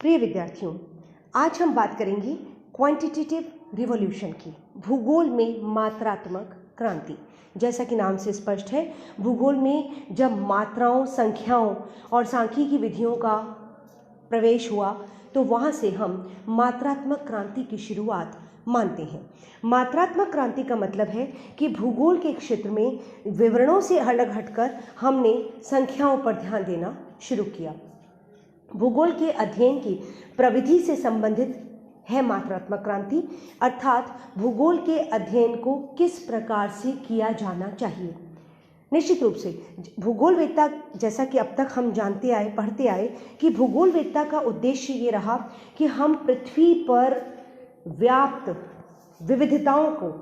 प्रिय विद्यार्थियों, आज हम बात करेंगे क्वांटिटेटिव रिवॉल्यूशन की, भूगोल में मात्रात्मक क्रांति। जैसा कि नाम से स्पष्ट है, भूगोल में जब मात्राओं, संख्याओं और सांख्यिकी विधियों का प्रवेश हुआ तो वहाँ से हम मात्रात्मक क्रांति की शुरुआत मानते हैं। मात्रात्मक क्रांति का मतलब है कि भूगोल के क्षेत्र में विवरणों से अलग हटकर हमने संख्याओं पर ध्यान देना शुरू किया। भूगोल के अध्ययन की प्रविधि से संबंधित है मात्रात्मक क्रांति, अर्थात भूगोल के अध्ययन को किस प्रकार से किया जाना चाहिए। निश्चित रूप से भूगोलवेत्ता, जैसा कि अब तक हम जानते आए, पढ़ते आए कि भूगोलवेत्ता का उद्देश्य ये रहा कि हम पृथ्वी पर व्याप्त विविधताओं को,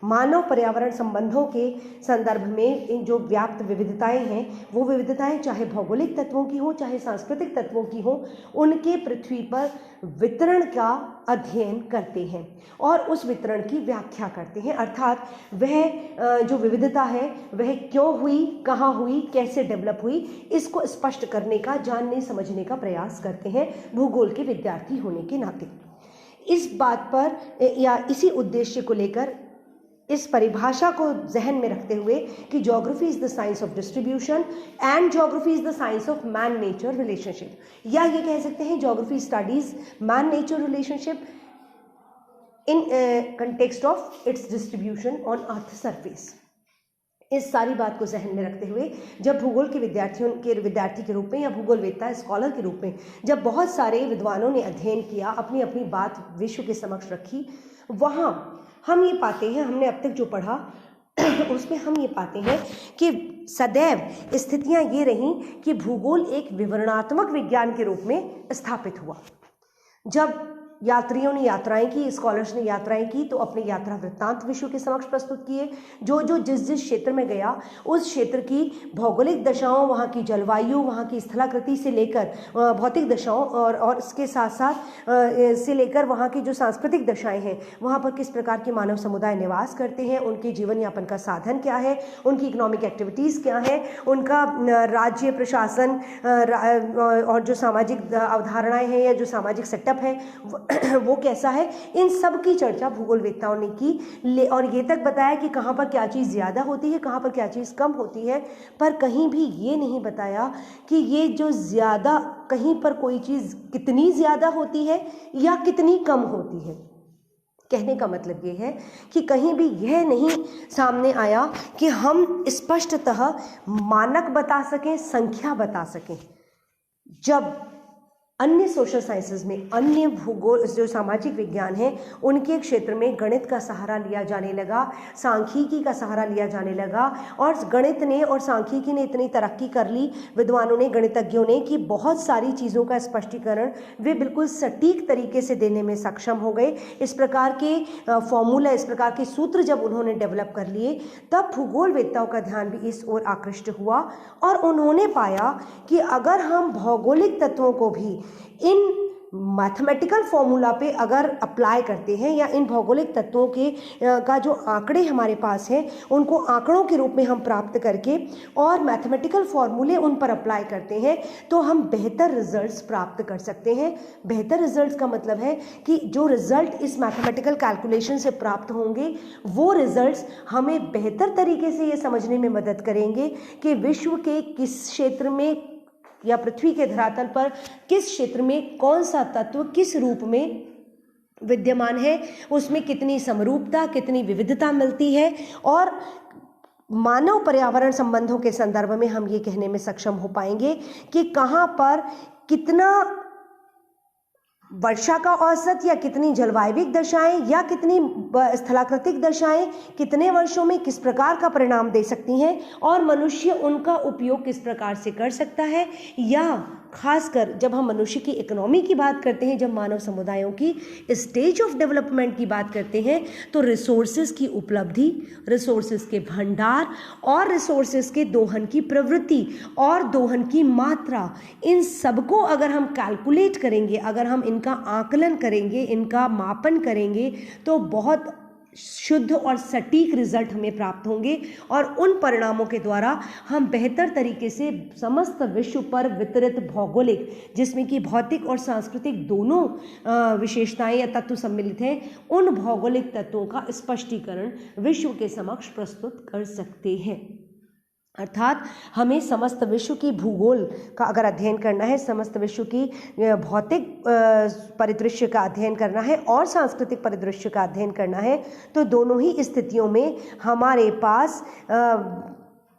मानव पर्यावरण संबंधों के संदर्भ में इन जो व्याप्त विविधताएं हैं, वो विविधताएं चाहे भौगोलिक तत्वों की हो, चाहे सांस्कृतिक तत्वों की हो, उनके पृथ्वी पर वितरण का अध्ययन करते हैं और उस वितरण की व्याख्या करते हैं। अर्थात वह जो विविधता है वह क्यों हुई, कहाँ हुई, कैसे डेवलप हुई, इसको स्पष्ट करने का, जानने समझने का प्रयास करते हैं भूगोल के विद्यार्थी होने के नाते। इस बात पर या इसी उद्देश्य को लेकर, इस परिभाषा को जहन में रखते हुए कि geography is the science of distribution and geography is the science of man nature relationship, या ये कह सकते हैं geography studies man nature relationship in context of its distribution on earth surface. इस सारी बात को जहन में रखते हुए जब भूगोल के विद्यार्थी के रूप में या भूगोलवेत्ता स्कॉलर के रूप में जब बहुत सारे विद्वानों ने अध्ययन किया, अपनी अपनी बात विश्व के समक्ष रखी, वहाँ हम ये पाते हैं, हमने अब तक जो पढ़ा उसमें हम ये पाते हैं कि सदैव स्थितियाँ ये रहीं कि भूगोल एक विवरणात्मक विज्ञान के रूप में स्थापित हुआ। जब यात्रियों ने यात्राएं की, स्कॉलर्स ने यात्राएं की, तो अपने यात्रा वृत्तांत विश्व के समक्ष प्रस्तुत किए। जो जिस क्षेत्र में गया उस क्षेत्र की भौगोलिक दशाओं, वहाँ की जलवायु, वहाँ की स्थलाकृति से लेकर भौतिक दशाओं और इसके साथ साथ से लेकर वहाँ की जो सांस्कृतिक दशाएं हैं, वहाँ पर किस प्रकार के मानव समुदाय निवास करते हैं, उनके जीवन यापन का साधन क्या है, उनकी इकोनॉमिक एक्टिविटीज़ क्या है, उनका राज्य प्रशासन और जो सामाजिक अवधारणाएँ हैं या जो सामाजिक सेटअप है वो कैसा है, इन सब की चर्चा भूगोलवेत्ताओं ने की और ये तक बताया कि कहाँ पर क्या चीज़ ज़्यादा होती है, कहाँ पर क्या चीज़ कम होती है, पर कहीं भी ये नहीं बताया कि ये जो ज़्यादा, कहीं पर कोई चीज़ कितनी ज़्यादा होती है या कितनी कम होती है। कहने का मतलब ये है कि कहीं भी यह नहीं सामने आया कि हम स्पष्टतः मानक बता सकें, संख्या बता सकें। जब अन्य सोशल साइंसेज में, अन्य भूगोल जो सामाजिक विज्ञान है, उनके क्षेत्र में गणित का सहारा लिया जाने लगा, सांख्यिकी का सहारा लिया जाने लगा, और गणित ने और सांख्यिकी ने इतनी तरक्की कर ली, विद्वानों ने, गणितज्ञों ने, कि बहुत सारी चीज़ों का स्पष्टीकरण वे बिल्कुल सटीक तरीके से देने में सक्षम हो गए। इस प्रकार के फॉर्मूला, इस प्रकार के सूत्र जब उन्होंने डेवलप कर लिए, तब भूगोलवेत्ताओं का ध्यान भी इस ओर आकृष्ट हुआ और उन्होंने पाया कि अगर हम भौगोलिक तत्वों को भी इन मैथमेटिकल फॉर्मूला पे अगर अप्लाई करते हैं, या इन भौगोलिक तत्वों के का जो आंकड़े हमारे पास हैं उनको आंकड़ों के रूप में हम प्राप्त करके और मैथमेटिकल फॉर्मूले उन पर अप्लाई करते हैं, तो हम बेहतर रिजल्ट्स प्राप्त कर सकते हैं। बेहतर रिजल्ट्स का मतलब है कि जो रिजल्ट इस मैथमेटिकल कैलकुलेशन से प्राप्त होंगे, वो रिजल्ट्स हमें बेहतर तरीके से ये समझने में मदद करेंगे कि विश्व के किस क्षेत्र में या पृथ्वी के धरातल पर किस क्षेत्र में कौन सा तत्व किस रूप में विद्यमान है, उसमें कितनी समरूपता, कितनी विविधता मिलती है, और मानव पर्यावरण संबंधों के संदर्भ में हम ये कहने में सक्षम हो पाएंगे कि कहाँ पर कितना वर्षा का औसत या कितनी जलवायविक दशाएं या कितनी स्थलाकृतिक दशाएं कितने वर्षों में किस प्रकार का परिणाम दे सकती हैं, और मनुष्य उनका उपयोग किस प्रकार से कर सकता है। या खासकर जब हम मनुष्य की इकोनॉमी की बात करते हैं, जब मानव समुदायों की स्टेज ऑफ डेवलपमेंट की बात करते हैं, तो रिसोर्सेज की उपलब्धि, रिसोर्सेज के भंडार और रिसोर्सेज के दोहन की प्रवृत्ति और दोहन की मात्रा, इन सबको अगर हम कैलकुलेट करेंगे, अगर हम इनका आकलन करेंगे, इनका मापन करेंगे, तो बहुत शुद्ध और सटीक रिजल्ट हमें प्राप्त होंगे और उन परिणामों के द्वारा हम बेहतर तरीके से समस्त विश्व पर वितरित भौगोलिक, जिसमें कि भौतिक और सांस्कृतिक दोनों विशेषताएं या तत्व सम्मिलित हैं, उन भौगोलिक तत्वों का स्पष्टीकरण विश्व के समक्ष प्रस्तुत कर सकते हैं। अर्थात हमें समस्त विश्व की भूगोल का अगर अध्ययन करना है, समस्त विश्व की भौतिक परिदृश्य का अध्ययन करना है और सांस्कृतिक परिदृश्य का अध्ययन करना है, तो दोनों ही स्थितियों में हमारे पास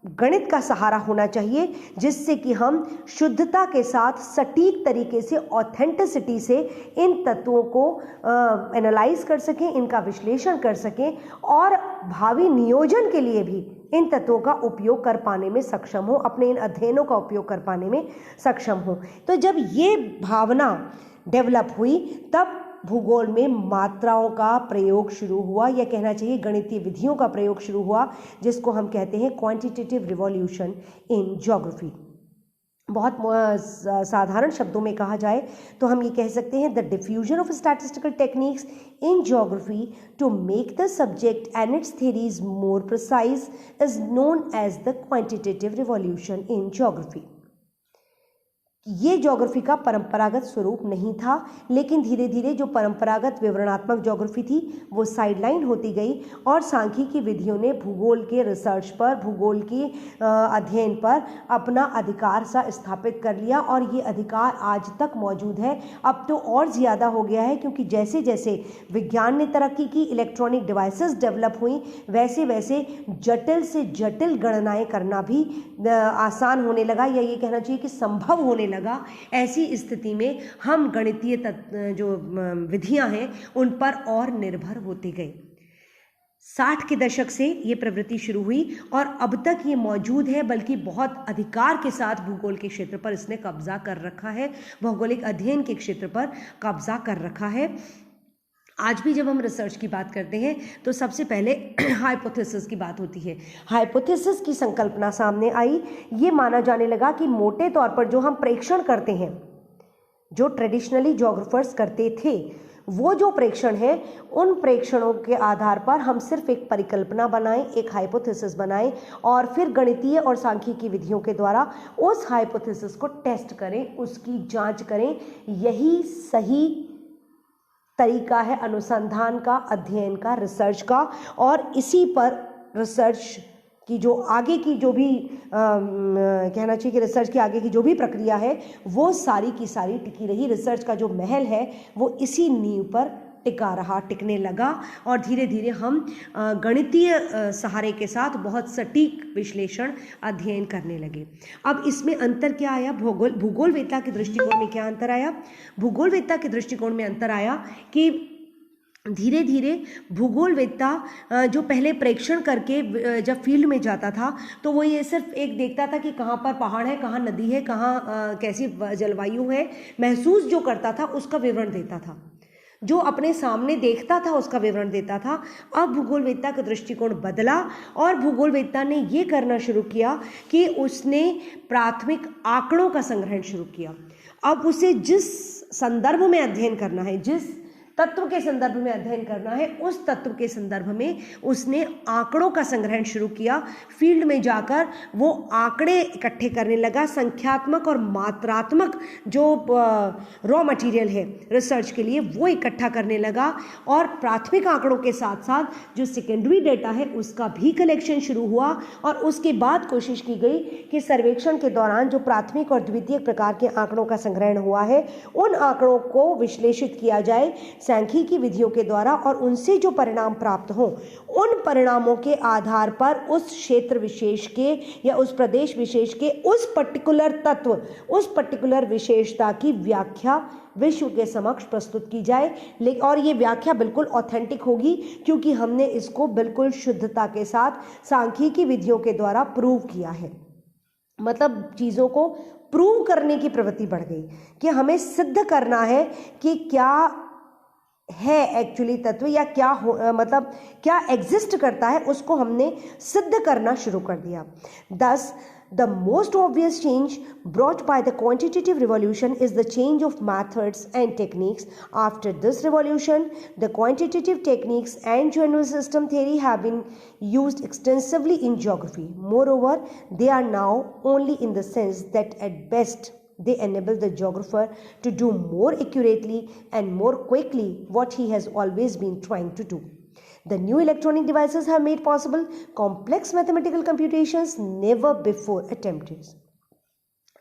गणित का सहारा होना चाहिए, जिससे कि हम शुद्धता के साथ सटीक तरीके से, ऑथेंटिसिटी से इन तत्वों को एनालाइज कर सकें, इनका विश्लेषण कर सकें और भावी नियोजन के लिए भी इन तत्वों का उपयोग कर पाने में सक्षम हो, अपने इन अध्ययनों का उपयोग कर पाने में सक्षम हो। तो जब ये भावना डेवलप हुई, तब भूगोल में मात्राओं का प्रयोग शुरू हुआ, या कहना चाहिए गणितीय विधियों का प्रयोग शुरू हुआ, जिसको हम कहते हैं क्वांटिटेटिव रिवॉल्यूशन इन ज्योग्राफी। बहुत साधारण शब्दों में कहा जाए तो हम ये कह सकते हैं, the diffusion of statistical techniques in geography to make the subject and its theories more precise is known as the quantitative revolution in geography. ये ज्योग्राफी का परंपरागत स्वरूप नहीं था, लेकिन धीरे धीरे जो परंपरागत विवरणात्मक ज्योग्राफी थी वो साइडलाइन होती गई और सांख्यिकी विधियों ने भूगोल के रिसर्च पर, भूगोल की अध्ययन पर अपना अधिकार सा स्थापित कर लिया और ये अधिकार आज तक मौजूद है। अब तो और ज़्यादा हो गया है, क्योंकि जैसे जैसे विज्ञान ने तरक्की की, इलेक्ट्रॉनिक डिवाइसेस डेवलप हुई, वैसे वैसे जटिल से जटिल गणनाएं करना भी आसान होने लगा, या ये कहना चाहिए कि संभव होने लगा। ऐसी स्थिति में हम गणितीय जो विधियां हैं उन पर और निर्भर होते गए। 60 के दशक से ये प्रवृत्ति शुरू हुई और अब तक ये मौजूद है, बल्कि बहुत अधिकार के साथ भूगोल के क्षेत्र पर इसने कब्जा कर रखा है, भौगोलिक अध्ययन के क्षेत्र पर कब्जा कर रखा है। आज भी जब हम रिसर्च की बात करते हैं तो सबसे पहले हाइपोथेसिस की बात होती है। हाइपोथेसिस की संकल्पना सामने आई। ये माना जाने लगा कि मोटे तौर पर जो हम प्रेक्षण करते हैं, जो ट्रेडिशनली ज्योग्राफर्स करते थे, वो जो प्रेक्षण है, उन प्रेक्षणों के आधार पर हम सिर्फ एक परिकल्पना बनाएं, एक हाइपोथेसिस बनाएं और फिर गणितीय और सांख्यिकी विधियों के द्वारा उस हाइपोथेसिस को टेस्ट करें, उसकी जांच करें। यही सही तरीका है अनुसंधान का, अध्ययन का, रिसर्च का, और इसी पर रिसर्च की जो आगे की जो भी कहना चाहिए कि रिसर्च की आगे की जो भी प्रक्रिया है वो सारी की सारी टिकी रही। रिसर्च का जो महल है वो इसी नींव पर टिका रहा, टिकने लगा और धीरे धीरे हम गणितीय सहारे के साथ बहुत सटीक विश्लेषण अध्ययन करने लगे। अब इसमें अंतर क्या आया? भूगोलवेत्ता के दृष्टिकोण में क्या अंतर आया? भूगोलवेत्ता के दृष्टिकोण में अंतर आया कि धीरे धीरे भूगोलवेत्ता जो पहले प्रेक्षण करके जब फील्ड में जाता था तो वो ये सिर्फ एक देखता था कि कहाँ पर पहाड़ है, कहाँ नदी है, कहाँ कैसी जलवायु है, महसूस जो करता था उसका विवरण देता था, जो अपने सामने देखता था उसका विवरण देता था। अब भूगोलवेत्ता का दृष्टिकोण बदला और भूगोलवेत्ता ने ये करना शुरू किया कि उसने प्राथमिक आंकड़ों का संग्रहण शुरू किया। अब उसे जिस संदर्भ में अध्ययन करना है, जिस तत्व के संदर्भ में अध्ययन करना है, उस तत्व के संदर्भ में उसने आंकड़ों का संग्रहण शुरू किया। फील्ड में जाकर वो आंकड़े इकट्ठे करने लगा, संख्यात्मक और मात्रात्मक जो रॉ मटेरियल है रिसर्च के लिए वो इकट्ठा करने लगा और प्राथमिक आंकड़ों के साथ साथ जो सेकेंडरी डेटा है उसका भी कलेक्शन शुरू हुआ। और उसके बाद कोशिश की गई कि सर्वेक्षण के दौरान जो प्राथमिक और द्वितीयक प्रकार के आंकड़ों का संग्रहण हुआ है उन आंकड़ों को विश्लेषित किया जाए सांख्यिकी विधियों के द्वारा और उनसे जो परिणाम प्राप्त हों उन परिणामों के आधार पर उस क्षेत्र विशेष के या उस प्रदेश विशेष के उस पर्टिकुलर तत्व, उस पर्टिकुलर विशेषता की व्याख्या विश्व के समक्ष प्रस्तुत की जाए। और ये व्याख्या बिल्कुल ऑथेंटिक होगी क्योंकि हमने इसको बिल्कुल शुद्धता के साथ सांख्यिकी विधियों के द्वारा प्रूव किया है। मतलब चीज़ों को प्रूव करने की प्रवृत्ति बढ़ गई कि हमें सिद्ध करना है कि क्या है एक्चुअली तत्व या क्या मतलब क्या एग्जिस्ट करता है, उसको हमने सिद्ध करना शुरू कर दिया। 10 The most obvious change brought by the quantitative revolution is the change of methods and techniques. After this revolution, the quantitative techniques and general system theory have been used extensively in geography. Moreover, they are now only in the sense that at best they enable the geographer to do more accurately and more quickly what he has always been trying to do. The new electronic devices have made possible complex mathematical computations never before attempted.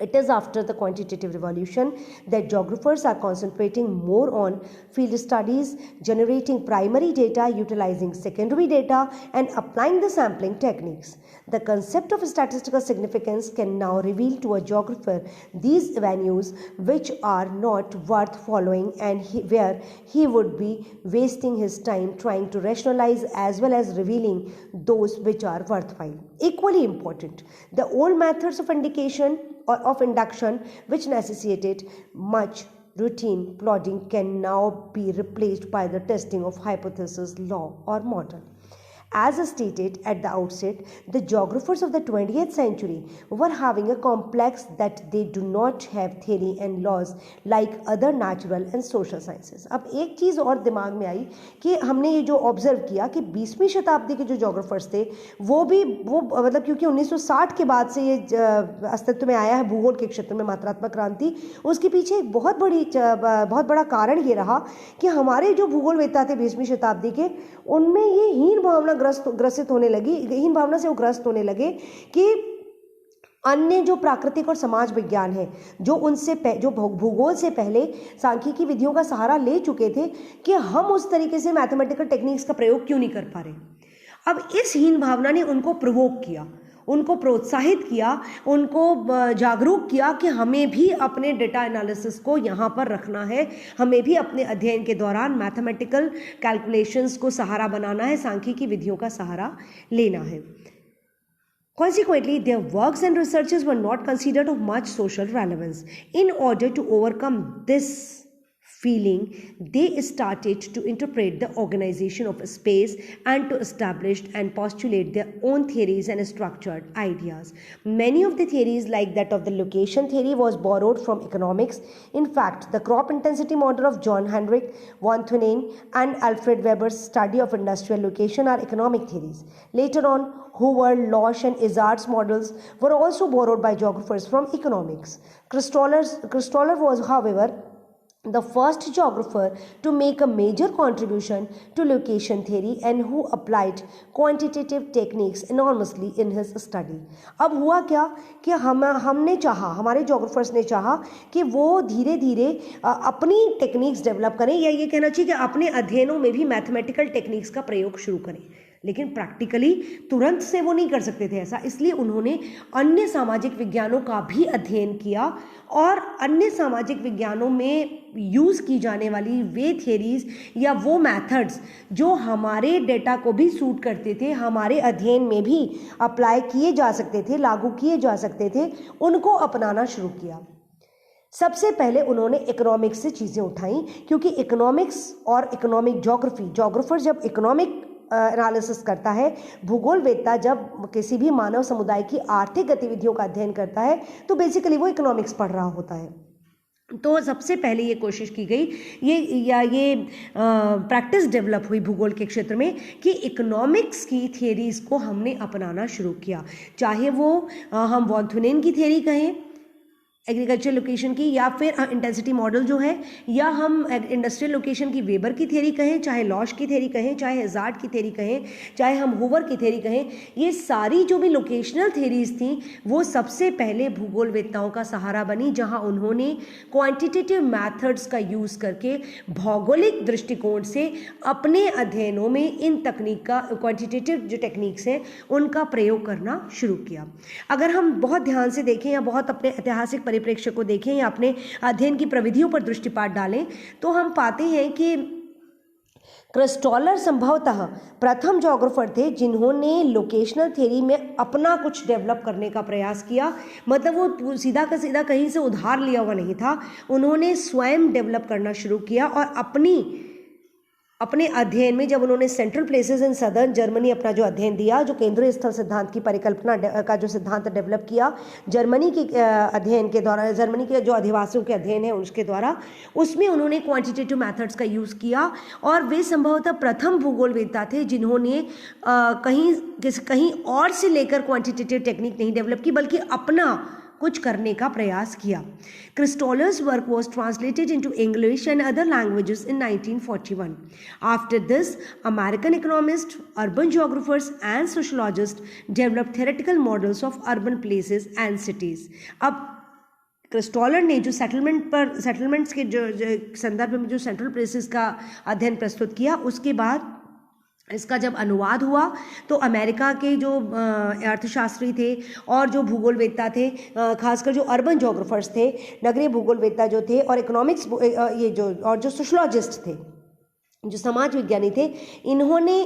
It is after the quantitative revolution that geographers are concentrating more on field studies, generating primary data, utilizing secondary data, and applying the sampling techniques. The concept of statistical significance can now reveal to a geographer these avenues which are not worth following and where he would be wasting his time trying to rationalize as well as revealing those which are worthwhile. Equally important, the old methods of indication or of induction, which necessitated much routine plodding, can now be replaced by the testing of hypothesis, law, or model. As stated at the outset, the geographers of the 20th century were having a complex that they do not have theory and laws like other natural and social sciences. अब एक चीज़ और दिमाग में आई कि हमने ये जो observe किया कि 20वीं शताब्दी के जो जोग्राफर्स थे वो मतलब क्योंकि 1960 के बाद से ये अस्तित्व में आया है भूगोल के क्षेत्र में मात्रात्मक क्रांति, उसके पीछे एक बहुत बड़ा कारण ये रहा कि हमारे जो भूगोलवेत्ता थे 20वीं शताब्दी के, उनमें ये हीन भावना ग्रसित होने लगी, हीन भावना से वो ग्रस्त होने लगे कि अन्य जो प्राकृतिक और समाज विज्ञान है जो भूगोल से पहले सांख्यिकी विधियों का सहारा ले चुके थे, कि हम उस तरीके से मैथमेटिकल टेक्निक्स का प्रयोग क्यों नहीं कर पा रहे। अब इस हीन भावना ने उनको प्रोवोक किया, उनको प्रोत्साहित किया, उनको जागरूक किया कि हमें भी अपने डेटा एनालिसिस को यहाँ पर रखना है, हमें भी अपने अध्ययन के दौरान मैथमेटिकल कैलकुलेशंस को सहारा बनाना है, सांख्यिकी विधियों का सहारा लेना है। Consequently, their works and researches were not considered of much social relevance. In order to overcome this feeling, they started to interpret the organization of space and to establish and postulate their own theories and structured ideas. Many of the theories, like that of the location theory, was borrowed from economics. In fact, the crop intensity model of John Hendrik von Thunen and Alfred Weber's study of industrial location are economic theories. Later on, Hoover, Losch, and Izzard's models were also borrowed by geographers from economics. Christoller was, however, the first geographer to make a major contribution to location theory and who applied quantitative techniques enormously in his study. अब हुआ क्या कि हमने चाहा, हमारे geographers ने चाहा कि वो धीरे धीरे अपनी टेक्निक्स डेवलप करें, या ये कहना चाहिए कि अपने अध्ययनों में भी मैथमेटिकल टेक्निक्स का प्रयोग शुरू करें, लेकिन प्रैक्टिकली तुरंत से वो नहीं कर सकते थे ऐसा। इसलिए उन्होंने अन्य सामाजिक विज्ञानों का भी अध्ययन किया और अन्य सामाजिक विज्ञानों में यूज़ की जाने वाली वे थियरीज या वो मेथड्स जो हमारे डेटा को भी सूट करते थे, हमारे अध्ययन में भी अप्लाई किए जा सकते थे, लागू किए जा सकते थे, उनको अपनाना शुरू किया। सबसे पहले उन्होंने इकोनॉमिक्स से चीज़ें उठाई, क्योंकि इकोनॉमिक्स और इकोनॉमिक जोग्राफर जब इकोनॉमिक एनालिसिस करता है, भूगोलवेत्ता जब किसी भी मानव समुदाय की आर्थिक गतिविधियों का अध्ययन करता है तो बेसिकली वो इकोनॉमिक्स पढ़ रहा होता है। तो सबसे पहले ये कोशिश की गई, ये प्रैक्टिस डेवलप हुई भूगोल के क्षेत्र में कि इकोनॉमिक्स की थियरीज़ को हमने अपनाना शुरू किया, चाहे वो हम वॉन थुनेन की थियरी कहें एग्रीकल्चर लोकेशन की, या फिर इंटेंसिटी मॉडल जो है, या हम इंडस्ट्रियल लोकेशन की वेबर की थ्योरी कहें, चाहे लॉश की थ्योरी कहें, चाहे इज़ार्ड की थ्योरी कहें, चाहे हम हूवर की थ्योरी कहें, ये सारी जो भी लोकेशनल थ्योरीज थी वो सबसे पहले भूगोलवेत्ताओं का सहारा बनी, जहां उन्होंने क्वांटिटेटिव मैथड्स का यूज़ करके भौगोलिक दृष्टिकोण से अपने अध्ययनों में इन तकनीक का, क्वांटिटेटिव जो टेक्निक्स हैं उनका प्रयोग करना शुरू किया। अगर हम बहुत ध्यान से देखें या बहुत अपने ऐतिहासिक परिप्रेक्ष्य को देखें या अपने अध्ययन की प्रविधियों पर दृष्टिपात डालें तो हम पाते हैं कि क्रिस्टॉलर संभवतः प्रथम जोग्राफर थे जिन्होंने लोकेशनल थ्योरी में अपना कुछ डेवलप करने का प्रयास किया। मतलब वो सीधा का सीधा कहीं से उधार लिया हुआ नहीं था, उन्होंने स्वयं डेवलप करना शुरू किया और अपनी अपने अध्ययन में जब उन्होंने central places in southern Germany अपना जो अध्ययन दिया, जो केंद्रीय स्थल सिद्धांत की परिकल्पना का जो सिद्धांत डेवलप किया जर्मनी के अध्ययन के द्वारा, जर्मनी के जो अधिवासियों के अध्ययन है उसके द्वारा, उसमें उन्होंने क्वांटिटेटिव मेथड्स का यूज़ किया। और वे संभवतः प्रथम भूगोलवेत्ता थे जिन्होंने कहीं और से लेकर क्वांटिटेटिव टेक्निक नहीं डेवलप की, बल्कि अपना कुछ करने का प्रयास किया। क्रिस्टोलर्स work was translated into English and other languages in 1941. After this, American economists, urban geographers and sociologists developed theoretical models of urban places and cities. अब क्रिस्टोलर ने जो सेटलमेंट्स के जो संदर्भ में जो सेंट्रल प्लेसेस का अध्ययन प्रस्तुत किया, उसके बाद इसका जब अनुवाद हुआ तो अमेरिका के जो अर्थशास्त्री थे और जो भूगोलवेत्ता थे, खासकर जो अर्बन जोग्राफर्स थे, नगरीय भूगोलवेत्ता जो थे, और इकोनॉमिक्स जो सोशलॉजिस्ट थे, जो समाज विज्ञानी थे, इन्होंने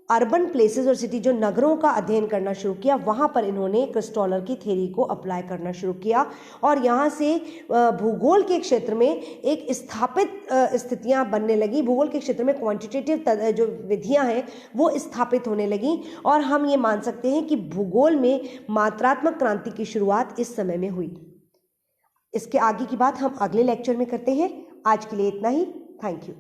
अर्बन प्लेसेस और सिटी, जो नगरों का अध्ययन करना शुरू किया। वहाँ पर इन्होंने क्रिस्टोलर की थ्योरी को अप्लाई करना शुरू किया और यहाँ से भूगोल के क्षेत्र में एक स्थापित स्थितियाँ बनने लगी। भूगोल के क्षेत्र में क्वांटिटेटिव जो विधियाँ हैं वो स्थापित होने लगी और हम ये मान सकते हैं कि भूगोल में मात्रात्मक क्रांति की शुरुआत इस समय में हुई। इसके आगे की बात हम अगले लेक्चर में करते हैं। आज के लिए इतना ही। Thank you.